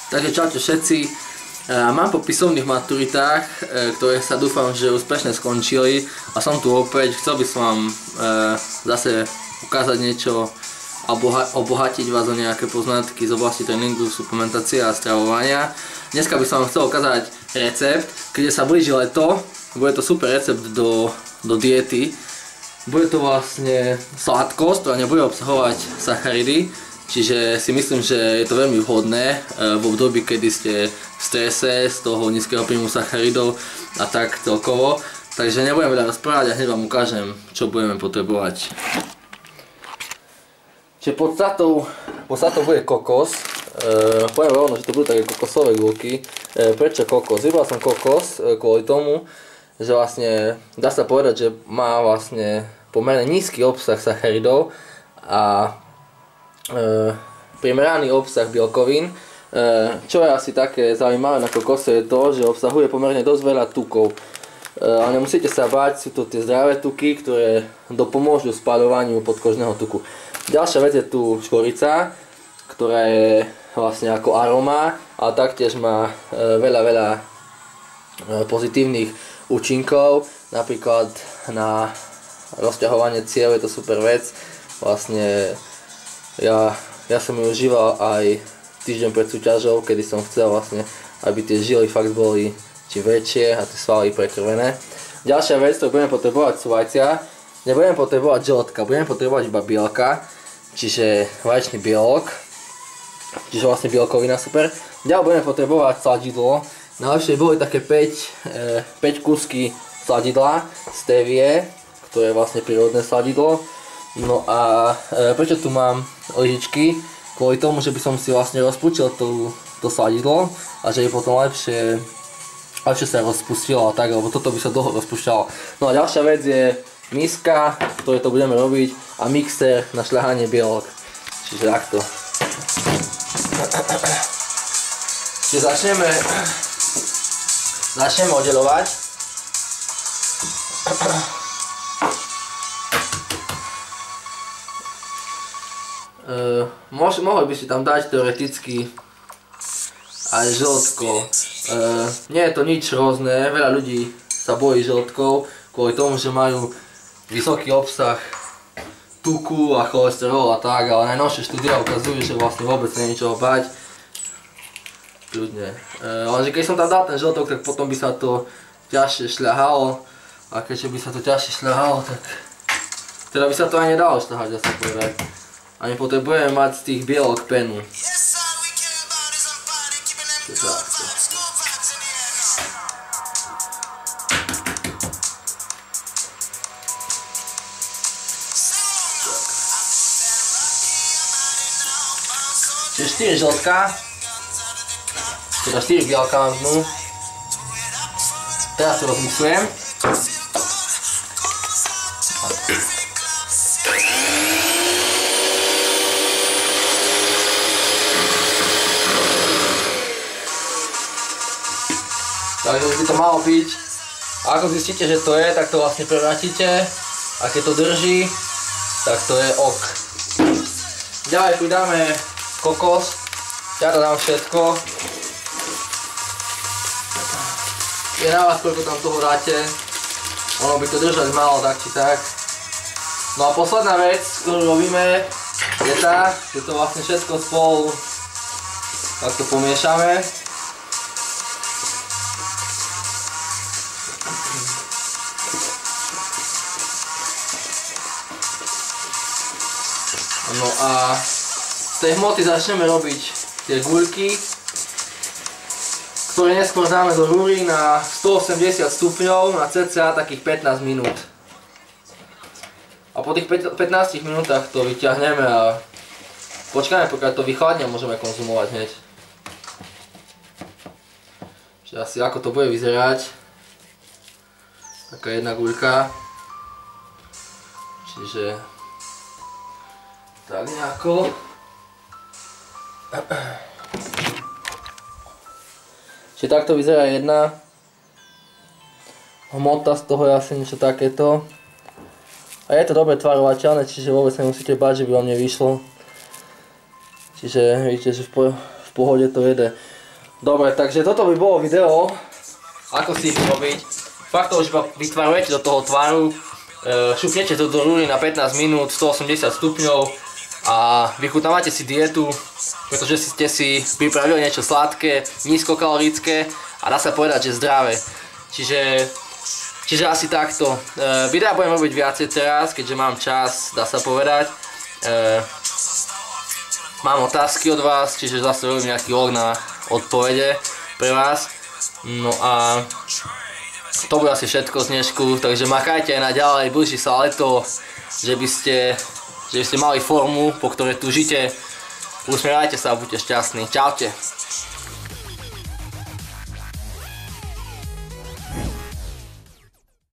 Takže čaute všetci. Mám po písomných maturitách, ktoré sa dúfam, že úspešne skončili a som tu opäť. Chcel by som vám zase ukázať niečo a obohatiť vás o nejaké poznatky z oblasti tréningu, suplementácie a stravovania. Dneska by som vám chcel ukázať recept, keďže sa blíži leto. Bude to super recept do diety. Bude to vlastne sladkosť, ktorá nebude obsahovať sacharidy. Čiže si myslím, že je to veľmi vhodné v období, kedy ste v strese z toho nízkeho príjmu sacharidov a tak celkovo. Takže nebudem veľa rozprávať a hneď vám ukážem, čo budeme potrebovať. Čiže podstatou bude kokos. Poviem rovno, že to budú také kokosové gulky. Prečo kokos? Vybral som kokos kvôli tomu, že vlastne dá sa povedať, že má vlastne pomerne nízky obsah sacharidov a primeraný obsah bielkovín. Čo je asi také zaujímavé na kokose je to, že obsahuje pomerne dosť veľa tukov. Ale nemusíte sa báť, sú to tie zdravé tuky, ktoré dopomôžu spaľovaniu podkožného tuku. Ďalšia vec je tu škorica, ktorá je vlastne ako aroma a taktiež má veľa pozitívnych účinkov. Napríklad na rozťahovanie ciev je to super vec. Vlastne ja som ju užíval aj týždeň pred súťažou, kedy som chcel vlastne, aby tie žily fakt boli čím väčšie a tie svaly prekrvené. Ďalšia vec, ktorú budeme potrebovať, sú vajcia. Nebudeme potrebovať želetka, budeme potrebovať iba bielka, čiže vaječný bielok, čiže vlastne bielkovina super. Ďalej budeme potrebovať sladidlo. Najlepšie boli také 5 kúsky sladidla stevie, ktoré je vlastne prírodné sladidlo. No a prečo tu mám lyžičky? Kvôli tomu, že by som si vlastne rozpúčil to sladidlo a že je potom lepšie sa rozpustilo a tak, lebo toto by sa dlho rozpúšťalo. No a ďalšia vec je miska, v ktorej to budeme robiť, a mixer na šľahanie bielok. Čiže takto. Čiže začneme oddeľovať. Mohli by si tam dať teoreticky aj žltko. Nie je to nič rôzne, veľa ľudí sa bojí žltkov kvôli tomu, že majú vysoký obsah tuku a cholesterol a tak, ale najnovšie štúdia ukazujú, že vlastne vôbec nie je ničoho bať. Kľudne. Lenže keď som tam dal ten žltok, tak potom by sa to ťažšie šľahalo a keďže by sa to ťažšie šľahalo, tak teda by sa to aj nedalo šľahať, dá sa povedať. A my potrebujeme mať z tých bielok penu. Čiže 4 žltka, teda 4 bielka mám dnu. Teraz to rozmixujem. Takže by to malo piť. A ako zistíte, že to je, tak to vlastne prevrátite. A keď to drží, tak to je ok. Ďalej pridáme kokos. Ja to dám všetko. Je na vás, koľko tam toho dáte. Ono by to držať malo, tak či tak. No a posledná vec, ktorú robíme, je tá, že to vlastne všetko spolu takto pomiešame. No a z tej hmoty začneme robiť tie guľky, ktoré neskôr dáme do rúry na 180 stupňov na cca takých 15 minút. A po tých 15 minútach to vyťahneme a počkáme, pokiaľ to vychladne a môžeme konzumovať hneď. Čiže asi ako to bude vyzerať. Taká jedna guľka. Čiže tak nejako. Čiže takto vyzerá jedna. Hmota z toho je asi niečo takéto. A je to dobre tvarovateľné, čiže vôbec nemusíte báť, že by vám nevyšlo. Čiže vidíte, že v pohode to jede. Dobre, takže toto by bolo video, ako si ich robiť. Fakt to už vytvarujete do toho tvaru, šupnete to do rúry na 15 minút, 180 stupňov a vychutnávate si dietu, pretože ste si pripravili niečo sladké, nízkokalorické a dá sa povedať, že zdravé. Čiže asi takto. Videa budem robiť viacej teraz, keďže mám čas, dá sa povedať. Mám otázky od vás, čiže zase robím nejaký vlog na odpovede pre vás. No a to bude asi všetko z dnešku, takže makajte aj naďalej, blíži sa leto, že by ste mali formu, po ktorej túžite. Usmievajte sa a buďte šťastní. Čaute.